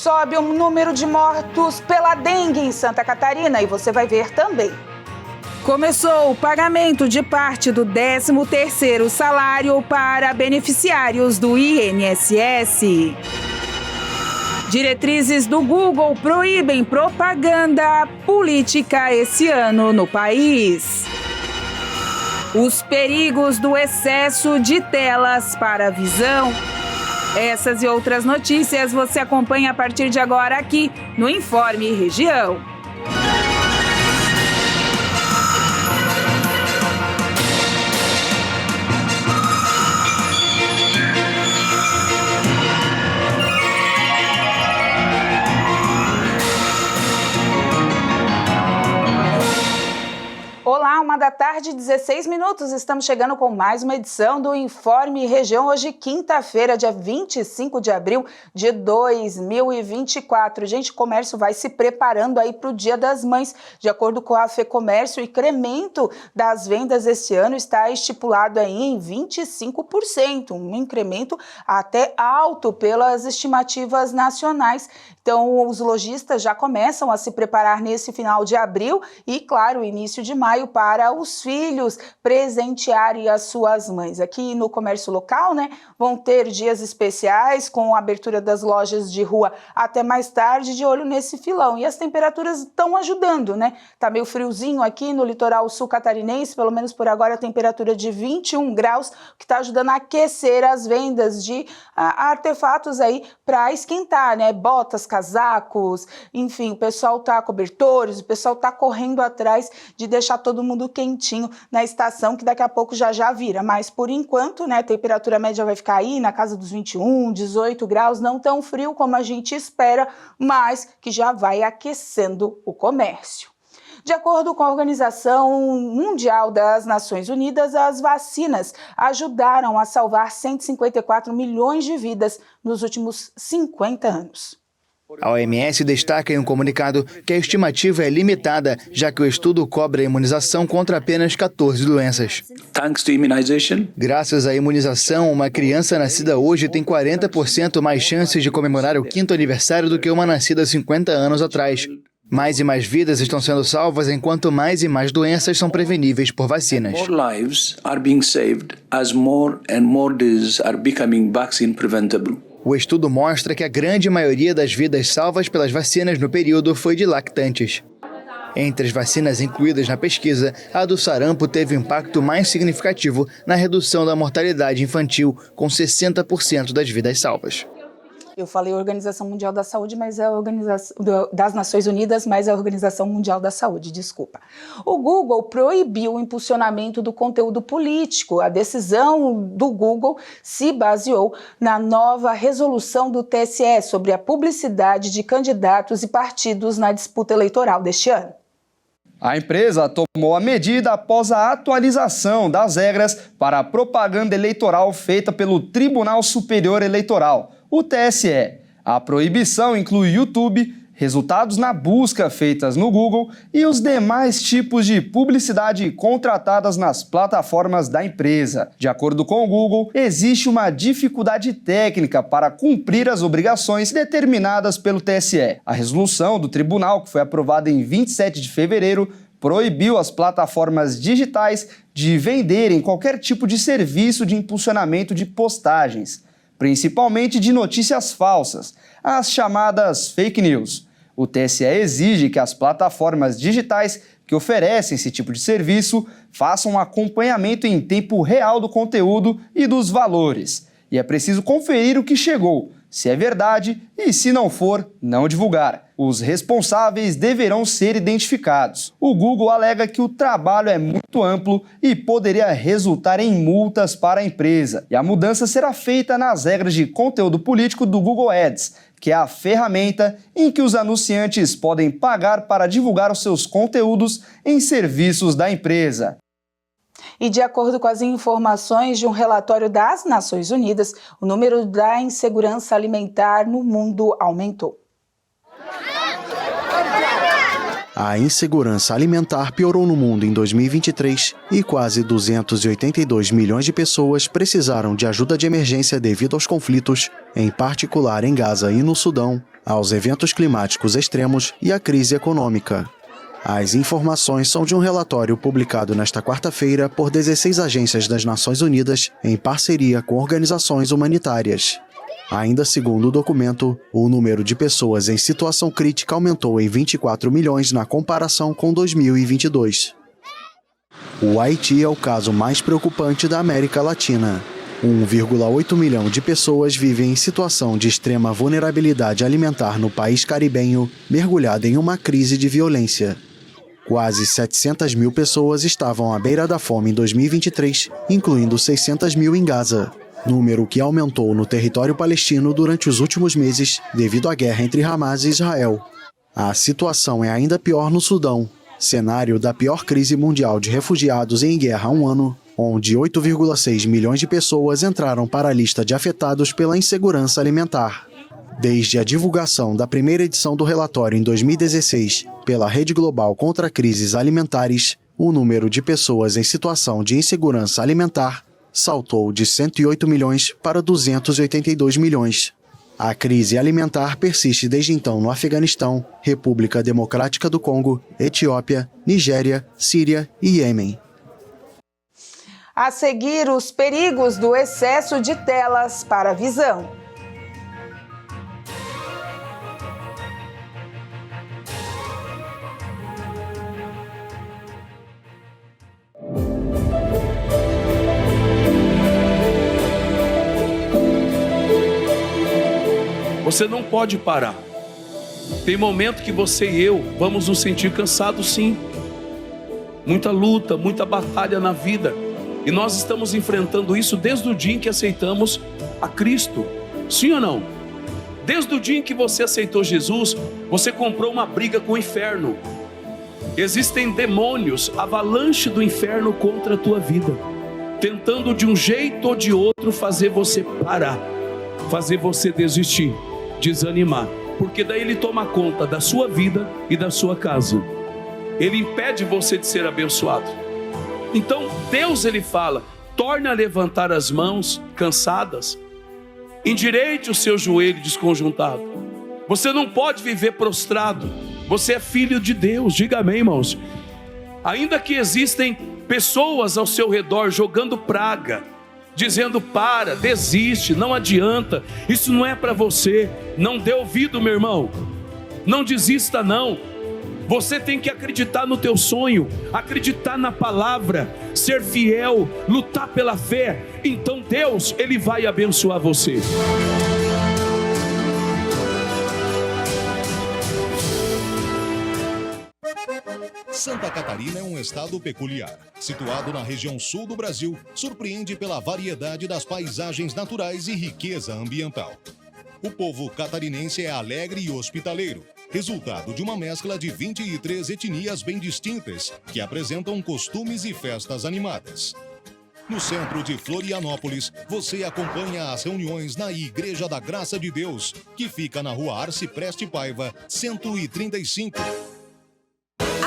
Sobe o número de mortos pela dengue em Santa Catarina e você vai ver também. Começou o pagamento de parte do 13º salário para beneficiários do INSS. Diretrizes do Google proíbem propaganda política esse ano no país. Os perigos do excesso de telas para a visão. Essas e outras notícias você acompanha a partir de agora aqui no Informe Região. Olá, 1h da tarde, 16 minutos. Estamos chegando com mais uma edição do Informe Região. Hoje, quinta-feira, dia 25 de abril de 2024. Gente, o comércio vai se preparando aí para o Dia das Mães. De acordo com a FEComércio, o incremento das vendas este ano está estipulado aí em 25%. Um incremento até alto pelas estimativas nacionais. Então, os lojistas já começam a se preparar nesse final de abril e, claro, início de maio para os filhos presentearem as suas mães. Aqui no comércio local, né, vão ter dias especiais com a abertura das lojas de rua até mais tarde, de olho nesse filão. E as temperaturas estão ajudando, né? Tá meio friozinho aqui no litoral sul catarinense, pelo menos por agora a temperatura de 21 graus, que está ajudando a aquecer as vendas de artefatos aí para esquentar, né? Botas, casacos, enfim, o pessoal tá cobertores, o pessoal tá correndo atrás de deixar todo mundo quentinho na estação, que daqui a pouco já vira. Mas por enquanto, né, a temperatura média vai ficar aí na casa dos 21, 18 graus, não tão frio como a gente espera, mas que já vai aquecendo o comércio. De acordo com a Organização Mundial das Nações Unidas, as vacinas ajudaram a salvar 154 milhões de vidas nos últimos 50 anos. A OMS destaca em um comunicado que a estimativa é limitada, já que o estudo cobre a imunização contra apenas 14 doenças. Graças à imunização, uma criança nascida hoje tem 40% mais chances de comemorar o 5º aniversário do que uma nascida 50 anos atrás. Mais e mais vidas estão sendo salvas, enquanto mais e mais doenças são preveníveis por vacinas. More lives are being saved as more and more diseases are becoming vaccine preventable. O estudo mostra que a grande maioria das vidas salvas pelas vacinas no período foi de lactantes. Entre as vacinas incluídas na pesquisa, a do sarampo teve impacto mais significativo na redução da mortalidade infantil, com 60% das vidas salvas. Eu falei Organização Mundial da Saúde, mas é a Organização das Nações Unidas, mas é a Organização Mundial da Saúde, desculpa. O Google proibiu o impulsionamento do conteúdo político. A decisão do Google se baseou na nova resolução do TSE sobre a publicidade de candidatos e partidos na disputa eleitoral deste ano. A empresa tomou a medida após a atualização das regras para a propaganda eleitoral feita pelo Tribunal Superior Eleitoral, o TSE. A proibição inclui YouTube, resultados na busca feitas no Google e os demais tipos de publicidade contratadas nas plataformas da empresa. De acordo com o Google, existe uma dificuldade técnica para cumprir as obrigações determinadas pelo TSE. A resolução do tribunal, que foi aprovada em 27 de fevereiro, proibiu as plataformas digitais de venderem qualquer tipo de serviço de impulsionamento de postagens, principalmente de notícias falsas, as chamadas fake news. O TSE exige que as plataformas digitais que oferecem esse tipo de serviço façam um acompanhamento em tempo real do conteúdo e dos valores. E é preciso conferir o que chegou, se é verdade e, se não for, não divulgar. Os responsáveis deverão ser identificados. O Google alega que o trabalho é muito amplo e poderia resultar em multas para a empresa. E a mudança será feita nas regras de conteúdo político do Google Ads, que é a ferramenta em que os anunciantes podem pagar para divulgar os seus conteúdos em serviços da empresa. E de acordo com as informações de um relatório das Nações Unidas, o número da insegurança alimentar no mundo aumentou. A insegurança alimentar piorou no mundo em 2023 e quase 282 milhões de pessoas precisaram de ajuda de emergência devido aos conflitos, em particular em Gaza e no Sudão, aos eventos climáticos extremos e à crise econômica. As informações são de um relatório publicado nesta quarta-feira por 16 agências das Nações Unidas em parceria com organizações humanitárias. Ainda segundo o documento, o número de pessoas em situação crítica aumentou em 24 milhões na comparação com 2022. O Haiti é o caso mais preocupante da América Latina. 1,8 milhão de pessoas vivem em situação de extrema vulnerabilidade alimentar no país caribenho, mergulhado em uma crise de violência. Quase 700 mil pessoas estavam à beira da fome em 2023, incluindo 600 mil em Gaza, número que aumentou no território palestino durante os últimos meses devido à guerra entre Hamas e Israel. A situação é ainda pior no Sudão, cenário da pior crise mundial de refugiados em guerra há um ano, onde 8,6 milhões de pessoas entraram para a lista de afetados pela insegurança alimentar. Desde a divulgação da primeira edição do relatório em 2016 pela Rede Global contra Crises Alimentares, o número de pessoas em situação de insegurança alimentar saltou de 108 milhões para 282 milhões. A crise alimentar persiste desde então no Afeganistão, República Democrática do Congo, Etiópia, Nigéria, Síria e Iêmen. A seguir, os perigos do excesso de telas para a visão. Você não pode parar. Tem momento que você e eu vamos nos sentir cansados, sim. Muita luta, muita batalha na vida. E nós estamos enfrentando isso desde o dia em que aceitamos a Cristo. Sim ou não? Desde o dia em que você aceitou Jesus, você comprou uma briga com o inferno. Existem demônios, avalanche do inferno contra a tua vida, tentando de um jeito ou de outro fazer você parar, fazer você desistir, desanimar, porque daí ele toma conta da sua vida e da sua casa. Ele impede você de ser abençoado. Então Deus, ele fala: torne a levantar as mãos cansadas, endireite o seu joelho desconjuntado. Você não pode viver prostrado. Você é filho de Deus, diga amém, irmãos. Ainda que existem pessoas ao seu redor jogando praga, dizendo: para, desiste, não adianta, isso não é para você. Não dê ouvido, meu irmão. Não desista, não. Você tem que acreditar no teu sonho, acreditar na palavra, ser fiel, lutar pela fé. Então Deus, ele vai abençoar você. Santa Catarina é um estado peculiar. Situado na região sul do Brasil, surpreende pela variedade das paisagens naturais e riqueza ambiental. O povo catarinense é alegre e hospitaleiro, resultado de uma mescla de 23 etnias bem distintas, que apresentam costumes e festas animadas. No centro de Florianópolis, você acompanha as reuniões na Igreja da Graça de Deus, que fica na Rua Arcipreste Paiva, 135.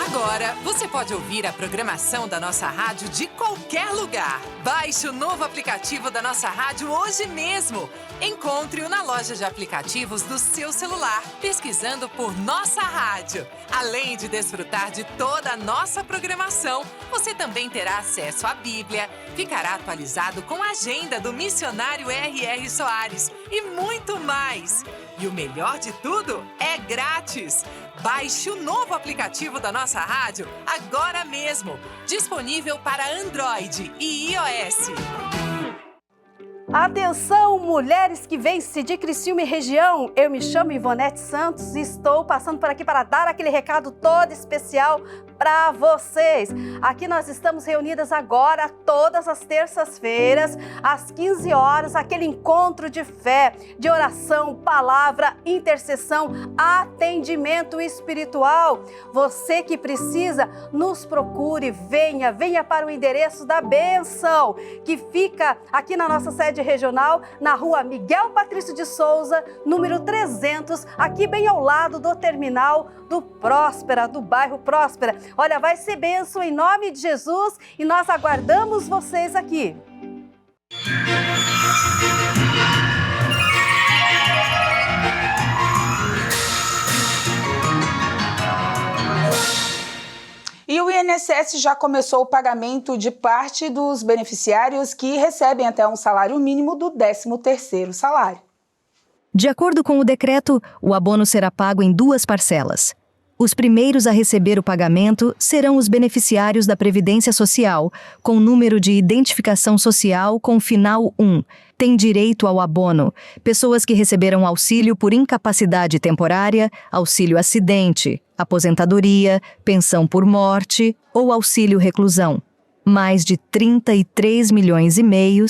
Agora, você pode ouvir a programação da nossa rádio de qualquer lugar. Baixe o novo aplicativo da nossa rádio hoje mesmo. Encontre-o na loja de aplicativos do seu celular, pesquisando por Nossa Rádio. Além de desfrutar de toda a nossa programação, você também terá acesso à Bíblia, ficará atualizado com a agenda do missionário R.R. Soares e muito mais. E o melhor de tudo, é grátis! Baixe o novo aplicativo da nossa rádio agora mesmo, disponível para Android e iOS. Atenção, mulheres que vêm-se de Criciúma e região, eu me chamo Ivonete Santos e estou passando por aqui para dar aquele recado todo especial para vocês. Aqui nós estamos reunidas agora, todas as terças-feiras, às 15 horas, aquele encontro de fé, de oração, palavra, intercessão, atendimento espiritual. Você que precisa, nos procure, venha para o endereço da bênção, que fica aqui na nossa sede regional, na rua Miguel Patrício de Souza, número 300, aqui bem ao lado do terminal do Próspera, do bairro Próspera. Olha, vai ser bênção em nome de Jesus e nós aguardamos vocês aqui. INSS já começou o pagamento de parte dos beneficiários que recebem até um salário mínimo do 13º salário. De acordo com o decreto, o abono será pago em 2 parcelas. Os primeiros a receber o pagamento serão os beneficiários da Previdência Social, com número de identificação social com final 1. Têm direito ao abono pessoas que receberam auxílio por incapacidade temporária, auxílio acidente, aposentadoria, pensão por morte ou auxílio reclusão. Mais de 33,5 milhões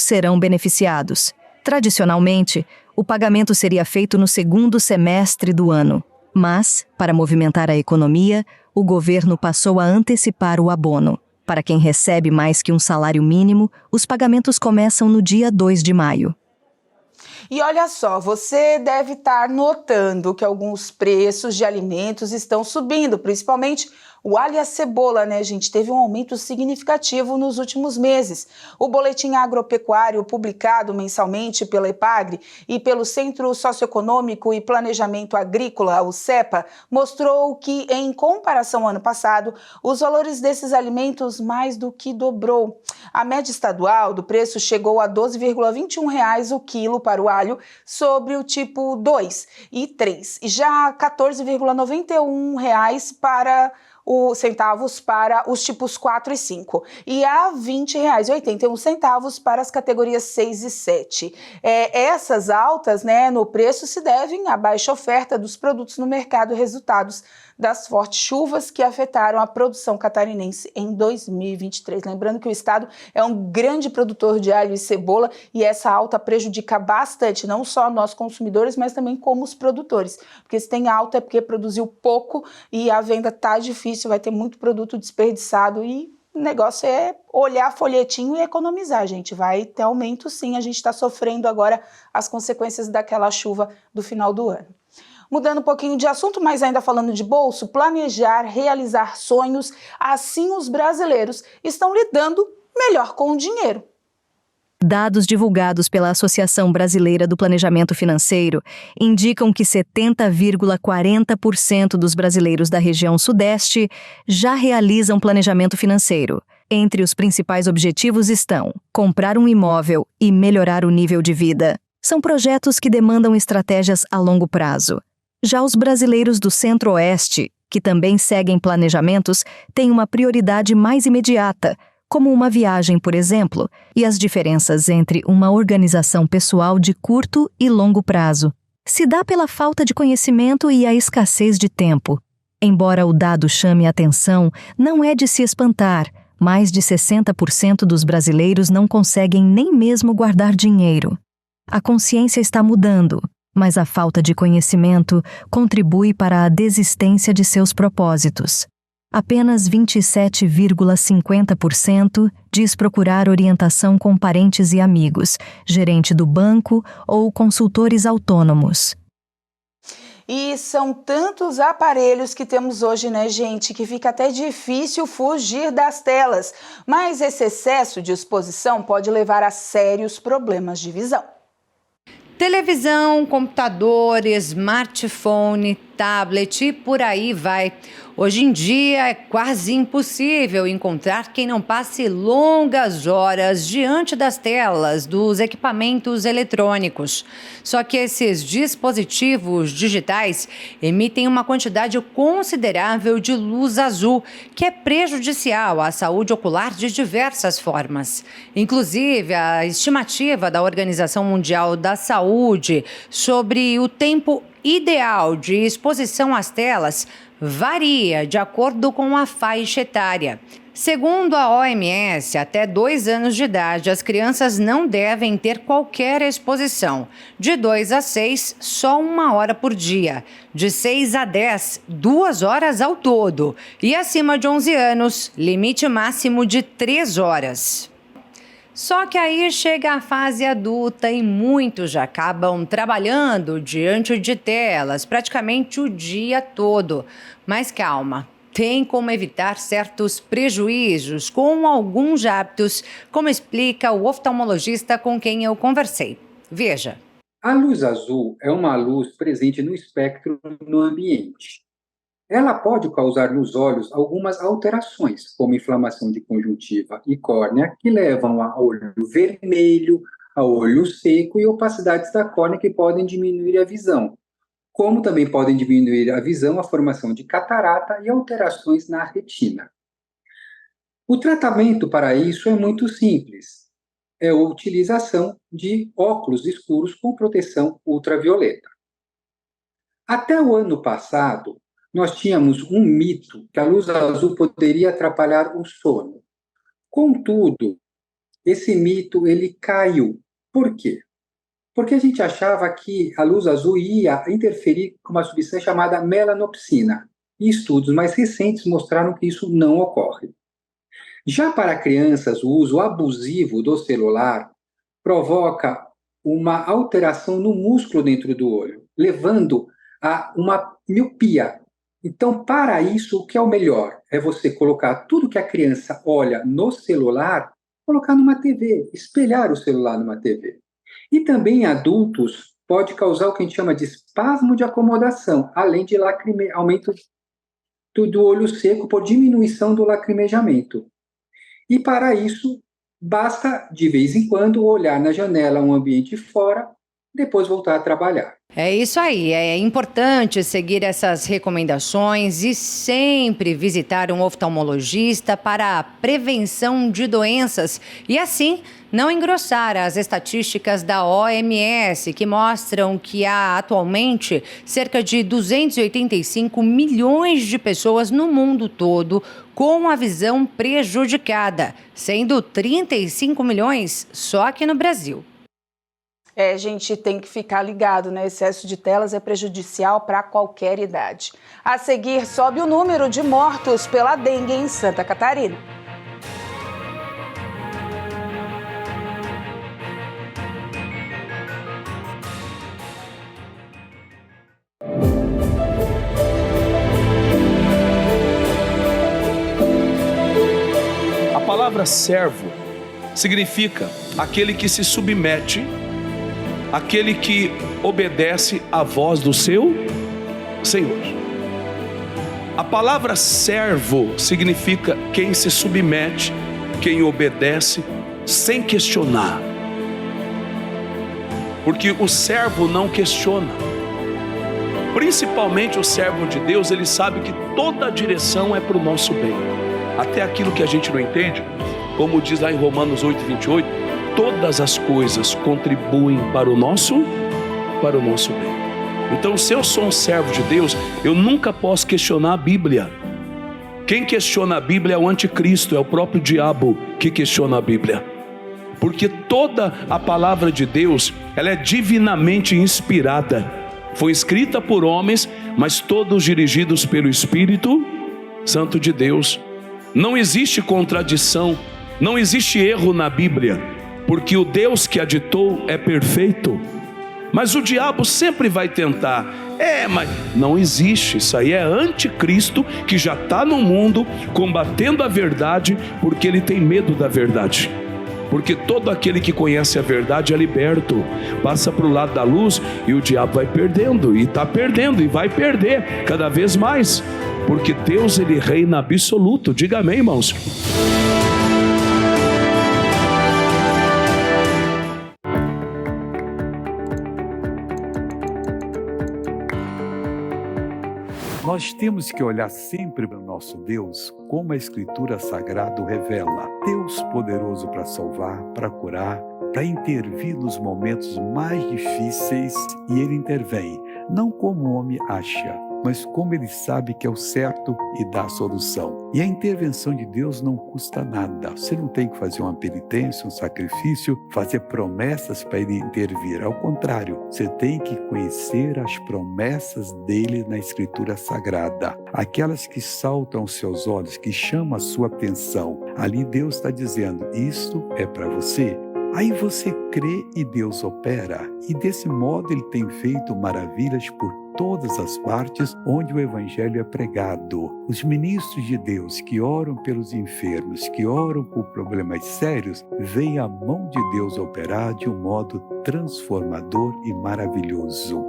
serão beneficiados. Tradicionalmente, o pagamento seria feito no 2º semestre do ano. Mas, para movimentar a economia, o governo passou a antecipar o abono. Para quem recebe mais que um salário mínimo, os pagamentos começam no dia 2 de maio. E olha só, você deve estar notando que alguns preços de alimentos estão subindo, principalmente o alho e a cebola, né, gente? Teve um aumento significativo nos últimos meses. O Boletim Agropecuário, publicado mensalmente pela EPAGRE e pelo Centro Socioeconômico e Planejamento Agrícola, o CEPA, mostrou que, em comparação ao ano passado, os valores desses alimentos mais do que dobrou. A média estadual do preço chegou a R$ 12,21 o quilo para o alho sobre o tipo 2 e 3, e já R$ 14,91 centavos para os tipos 4 e 5 e a R$ 20,81 para as categorias 6 e 7. Essas altas, né, no preço se devem à baixa oferta dos produtos no mercado, resultados das fortes chuvas que afetaram a produção catarinense em 2023. Lembrando que o estado é um grande produtor de alho e cebola e essa alta prejudica bastante, não só nós consumidores, mas também como os produtores. Porque se tem alta é porque produziu pouco e a venda tá difícil, vai ter muito produto desperdiçado e o negócio é olhar folhetinho e economizar, gente. Vai ter aumento sim, a gente está sofrendo agora as consequências daquela chuva do final do ano. Mudando um pouquinho de assunto, mas ainda falando de bolso, planejar, realizar sonhos, assim os brasileiros estão lidando melhor com o dinheiro. Dados divulgados pela Associação Brasileira do Planejamento Financeiro indicam que 70,40% dos brasileiros da região Sudeste já realizam planejamento financeiro. Entre os principais objetivos estão comprar um imóvel e melhorar o nível de vida. São projetos que demandam estratégias a longo prazo. Já os brasileiros do Centro-Oeste, que também seguem planejamentos, têm uma prioridade mais imediata, como uma viagem, por exemplo, e as diferenças entre uma organização pessoal de curto e longo prazo se dá pela falta de conhecimento e a escassez de tempo. Embora o dado chame a atenção, não é de se espantar. Mais de 60% dos brasileiros não conseguem nem mesmo guardar dinheiro. A consciência está mudando, mas a falta de conhecimento contribui para a desistência de seus propósitos. Apenas 27,50% diz procurar orientação com parentes e amigos, gerente do banco ou consultores autônomos. E são tantos aparelhos que temos hoje, né, gente, que fica até difícil fugir das telas. Mas esse excesso de exposição pode levar a sérios problemas de visão. Televisão, computador, smartphone, tablet e por aí vai. Hoje em dia é quase impossível encontrar quem não passe longas horas diante das telas dos equipamentos eletrônicos. Só que esses dispositivos digitais emitem uma quantidade considerável de luz azul, que é prejudicial à saúde ocular de diversas formas. Inclusive, a estimativa da Organização Mundial da Saúde sobre o tempo ideal de exposição às telas varia de acordo com a faixa etária. Segundo a OMS, até 2 anos de idade, as crianças não devem ter qualquer exposição. De 2 a 6, só 1 hora por dia. De 6 a 10, 2 horas ao todo. E acima de 11 anos, limite máximo de 3 horas. Só que aí chega a fase adulta e muitos já acabam trabalhando diante de telas praticamente o dia todo. Mas calma, tem como evitar certos prejuízos com alguns hábitos, como explica o oftalmologista com quem eu conversei. Veja. A luz azul é uma luz presente no espectro no ambiente. ela pode causar nos olhos algumas alterações, como inflamação de conjuntiva e córnea, que levam a olho vermelho, a olho seco e opacidades da córnea que podem diminuir a visão, como também podem diminuir a visão a formação de catarata e alterações na retina. O tratamento para isso é muito simples, é a utilização de óculos escuros com proteção ultravioleta. Até o ano passado, nós tínhamos um mito que a luz azul poderia atrapalhar o sono. Contudo, esse mito ele caiu. Por quê? Porque a gente achava que a luz azul ia interferir com uma substância chamada melanopsina. E estudos mais recentes mostraram que isso não ocorre. Já para crianças, o uso abusivo do celular provoca uma alteração no músculo dentro do olho, levando a uma miopia. Então, para isso, o que é o melhor? É você colocar tudo que a criança olha no celular, colocar numa TV, espelhar o celular numa TV. E também em adultos, pode causar o que a gente chama de espasmo de acomodação, além de aumento do olho seco por diminuição do lacrimejamento. E para isso, basta, de vez em quando, olhar na janela um ambiente fora, depois voltar a trabalhar. É isso aí, é importante seguir essas recomendações e sempre visitar um oftalmologista para a prevenção de doenças e assim não engrossar as estatísticas da OMS, que mostram que há atualmente cerca de 285 milhões de pessoas no mundo todo com a visão prejudicada, sendo 35 milhões só aqui no Brasil. A gente tem que ficar ligado, né? Excesso de telas é prejudicial para qualquer idade. A seguir, sobe o número de mortos pela dengue em Santa Catarina. A palavra servo significa aquele que se submete, aquele que obedece à voz do seu Senhor. A palavra servo significa quem se submete, quem obedece sem questionar. Porque o servo não questiona. Principalmente o servo de Deus, ele sabe que toda a direção é para o nosso bem. Até aquilo que a gente não entende, como diz lá em Romanos 8:28, todas as coisas contribuem para o nosso bem. Então, se eu sou um servo de Deus, eu nunca posso questionar a Bíblia. Quem questiona a Bíblia é o anticristo, é o próprio diabo que questiona a Bíblia. Porque toda a palavra de Deus, ela é divinamente inspirada. Foi escrita por homens, mas todos dirigidos pelo Espírito Santo de Deus. Não existe contradição, não existe erro na Bíblia, porque o Deus que a ditou é perfeito. Mas o diabo sempre vai tentar. Mas não existe. Isso aí é anticristo que já está no mundo combatendo a verdade, porque ele tem medo da verdade. Porque todo aquele que conhece a verdade é liberto, passa para o lado da luz e o diabo vai perdendo, e está perdendo, e vai perder cada vez mais, porque Deus ele reina absoluto. Diga amém, irmãos. Nós temos que olhar sempre para o nosso Deus, como a Escritura Sagrada o revela. Deus poderoso para salvar, para curar, para intervir nos momentos mais difíceis, e Ele intervém, não como o homem acha, mas como Ele sabe que é o certo e dá a solução. E a intervenção de Deus não custa nada. Você não tem que fazer uma penitência, um sacrifício, fazer promessas para Ele intervir. Ao contrário, você tem que conhecer as promessas dEle na Escritura Sagrada. Aquelas que saltam aos seus olhos, que chamam a sua atenção. Ali Deus está dizendo, isto é para você. Aí você crê e Deus opera. E desse modo Ele tem feito maravilhas por todas as partes onde o Evangelho é pregado. Os ministros de Deus que oram pelos enfermos, que oram por problemas sérios, veem a mão de Deus operar de um modo transformador e maravilhoso.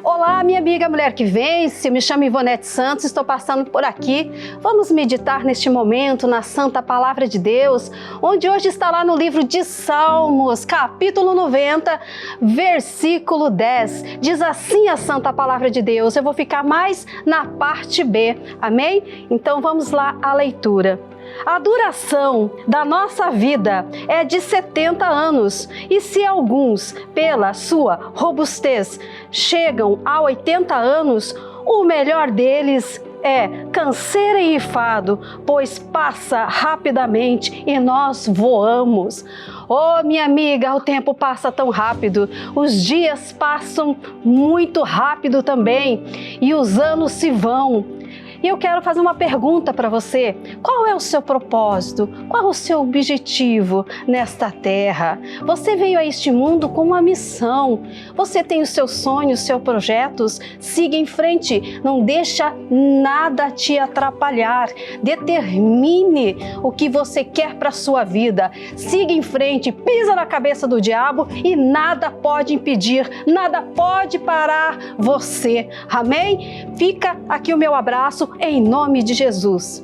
Olá, minha amiga Mulher que Vence, eu me chamo Ivonete Santos, estou passando por aqui. Vamos meditar neste momento na Santa Palavra de Deus, onde hoje está lá no livro de Salmos, capítulo 90, versículo 10. Diz assim a Santa Palavra de Deus, eu vou ficar mais na parte B, amém? Então vamos lá à leitura. A duração da nossa vida é de 70 anos e se alguns, pela sua robustez, chegam a 80 anos, o melhor deles é canseira e rifado, pois passa rapidamente e nós voamos. Oh, minha amiga, o tempo passa tão rápido, os dias passam muito rápido também e os anos se vão. E eu quero fazer uma pergunta para você. Qual é o seu propósito? Qual é o seu objetivo nesta terra? Você veio a este mundo com uma missão. Você tem os seus sonhos, os seus projetos. Siga em frente. Não deixa nada te atrapalhar. Determine o que você quer para a sua vida. Siga em frente. Pisa na cabeça do diabo e nada pode impedir, nada pode parar você. Amém? Fica aqui o meu abraço. Em nome de Jesus.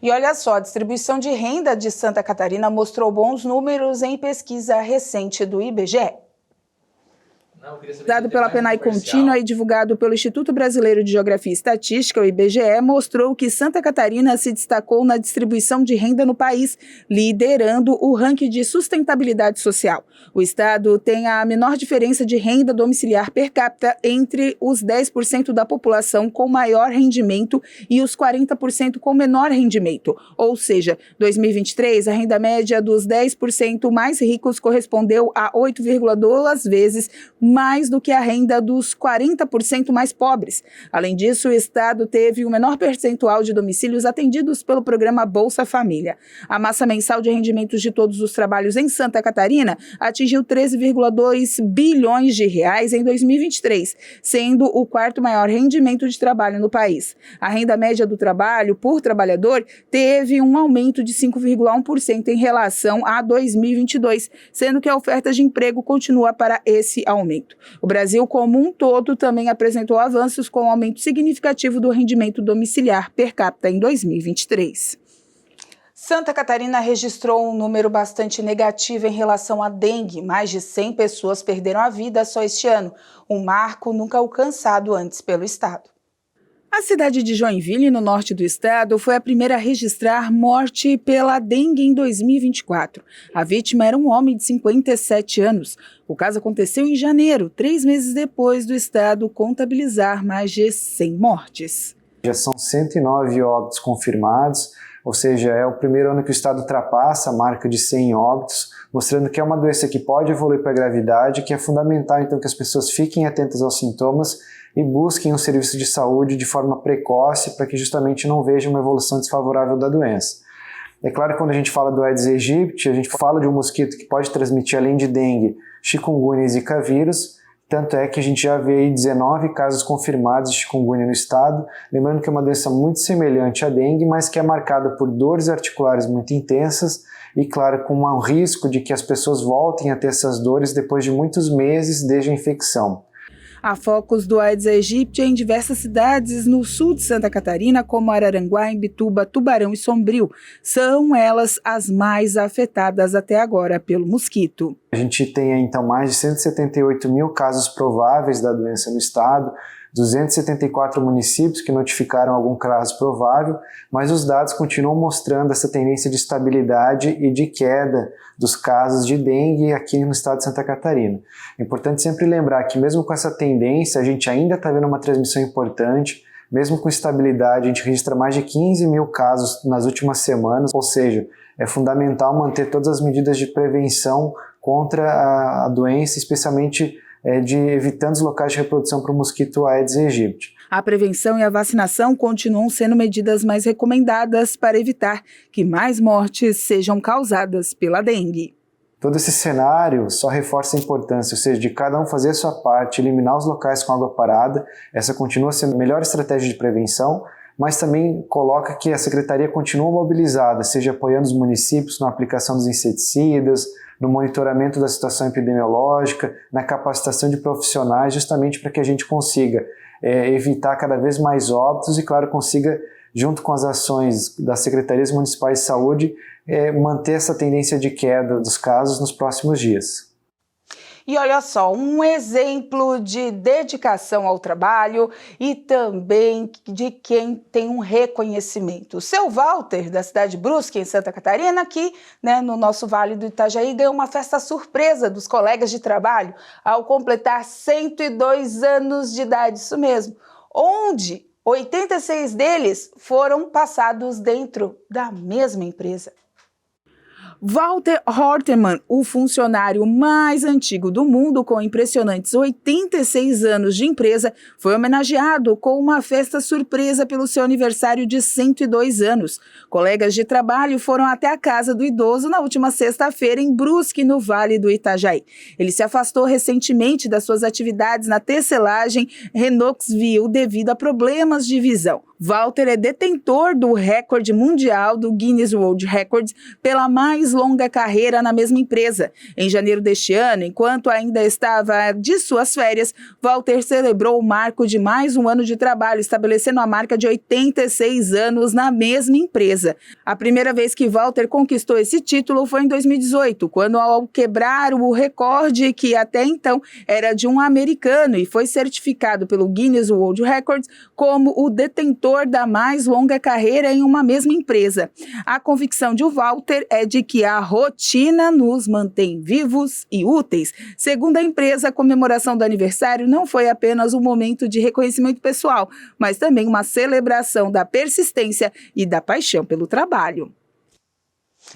E olha só, a distribuição de renda de Santa Catarina mostrou bons números em pesquisa recente do IBGE. Dado pela PNAE contínua e divulgado pelo Instituto Brasileiro de Geografia e Estatística, o IBGE, mostrou que Santa Catarina se destacou na distribuição de renda no país, liderando o ranking de sustentabilidade social. O estado tem a menor diferença de renda domiciliar per capita entre os 10% da população com maior rendimento e os 40% com menor rendimento. Ou seja, 2023, a renda média dos 10% mais ricos correspondeu a 8,2 vezes mais do que a renda dos 40% mais pobres. Além disso, o estado teve o menor percentual de domicílios atendidos pelo programa Bolsa Família. A massa mensal de rendimentos de todos os trabalhos em Santa Catarina atingiu 13,2 bilhões de reais em 2023, sendo o quarto maior rendimento de trabalho no país. A renda média do trabalho por trabalhador teve um aumento de 5,1% em relação a 2022, sendo que a oferta de emprego continua para esse aumento. O Brasil como um todo também apresentou avanços com um aumento significativo do rendimento domiciliar per capita em 2023. Santa Catarina registrou um número bastante negativo em relação à dengue. Mais de 100 pessoas perderam a vida só este ano, um marco nunca alcançado antes pelo estado. A cidade de Joinville, no norte do estado, foi a primeira a registrar morte pela dengue em 2024. A vítima era um homem de 57 anos. O caso aconteceu em janeiro, 3 meses depois do estado contabilizar mais de 100 mortes. Já são 109 óbitos confirmados, ou seja, é o primeiro ano que o estado ultrapassa a marca de 100 óbitos, mostrando que é uma doença que pode evoluir para a gravidade, que é fundamental então que as pessoas fiquem atentas aos sintomas e busquem um serviço de saúde de forma precoce para que justamente não vejam uma evolução desfavorável da doença. É claro que quando a gente fala do Aedes aegypti, a gente fala de um mosquito que pode transmitir, além de dengue, chikungunya e zika vírus, tanto é que a gente já vê aí 19 casos confirmados de chikungunya no estado, lembrando que é uma doença muito semelhante à dengue, mas que é marcada por dores articulares muito intensas e, claro, com um risco de que as pessoas voltem a ter essas dores depois de muitos meses desde a infecção. Há focos do Aedes aegypti em diversas cidades no sul de Santa Catarina, como Araranguá, Imbituba, Tubarão e Sombrio. São elas as mais afetadas até agora pelo mosquito. A gente tem então mais de 178 mil casos prováveis da doença no estado, 274 municípios que notificaram algum caso provável, mas os dados continuam mostrando essa tendência de estabilidade e de queda dos casos de dengue aqui no estado de Santa Catarina. É importante sempre lembrar que mesmo com essa tendência, a gente ainda está vendo uma transmissão importante, mesmo com estabilidade, a gente registra mais de 15 mil casos nas últimas semanas, ou seja, é fundamental manter todas as medidas de prevenção contra a doença, especialmente evitando os locais de reprodução para o mosquito Aedes aegypti. A prevenção e a vacinação continuam sendo medidas mais recomendadas para evitar que mais mortes sejam causadas pela dengue. Todo esse cenário só reforça a importância, ou seja, de cada um fazer a sua parte, eliminar os locais com água parada. Essa continua sendo a melhor estratégia de prevenção, mas também coloca que a Secretaria continua mobilizada, seja apoiando os municípios na aplicação dos inseticidas, no monitoramento da situação epidemiológica, na capacitação de profissionais, justamente para que a gente consiga evitar cada vez mais óbitos e, claro, consiga, junto com as ações das Secretarias Municipais de Saúde, manter essa tendência de queda dos casos nos próximos dias. E olha só, um exemplo de dedicação ao trabalho e também de quem tem um reconhecimento. O seu Walter, da cidade de Brusque, em Santa Catarina, aqui no nosso Vale do Itajaí, ganhou uma festa surpresa dos colegas de trabalho ao completar 102 anos de idade, isso mesmo, onde 86 deles foram passados dentro da mesma empresa. Walter Hortemann, o funcionário mais antigo do mundo, com impressionantes 86 anos de empresa, foi homenageado com uma festa surpresa pelo seu aniversário de 102 anos. Colegas de trabalho foram até a casa do idoso na última sexta-feira em Brusque, no Vale do Itajaí. Ele se afastou recentemente das suas atividades na tecelagem Renoxville devido a problemas de visão. Walter é detentor do recorde mundial do Guinness World Records pela mais longa carreira na mesma empresa. Em janeiro deste ano, enquanto ainda estava de suas férias, Walter celebrou o marco de mais um ano de trabalho, estabelecendo a marca de 86 anos na mesma empresa. A primeira vez que Walter conquistou esse título foi em 2018, quando, ao quebrar o recorde que até então era de um americano e foi certificado pelo Guinness World Records como o detentor da mais longa carreira em uma mesma empresa. A convicção de Walter é de que a rotina nos mantém vivos e úteis. Segundo a empresa, a comemoração do aniversário não foi apenas um momento de reconhecimento pessoal, mas também uma celebração da persistência e da paixão pelo trabalho.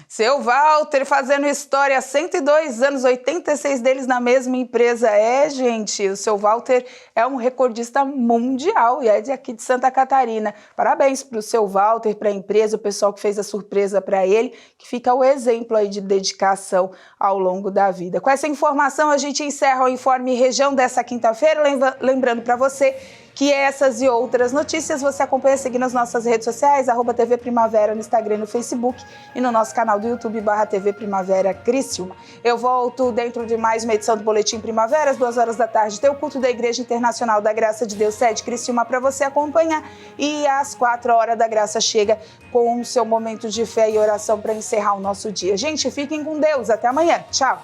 Seu Walter fazendo história, 102 anos, 86 deles na mesma empresa. Gente, o seu Walter é um recordista mundial e é de aqui de Santa Catarina. Parabéns para o seu Walter, para a empresa, o pessoal que fez a surpresa para ele, que fica o exemplo aí de dedicação ao longo da vida. Com essa informação, a gente encerra o Informe Região dessa quinta-feira, lembrando para você que essas e outras notícias você acompanha seguindo as nossas redes sociais, @TV Primavera no Instagram e no Facebook e no nosso canal do YouTube, /TV Primavera Criciúma. Eu volto dentro de mais uma edição do Boletim Primavera, às 2 da tarde, tem o culto da Igreja Internacional da Graça de Deus, sede Criciúma, para você acompanhar. E às 4 da Graça chega com o seu momento de fé e oração para encerrar o nosso dia. Gente, fiquem com Deus. Até amanhã. Tchau.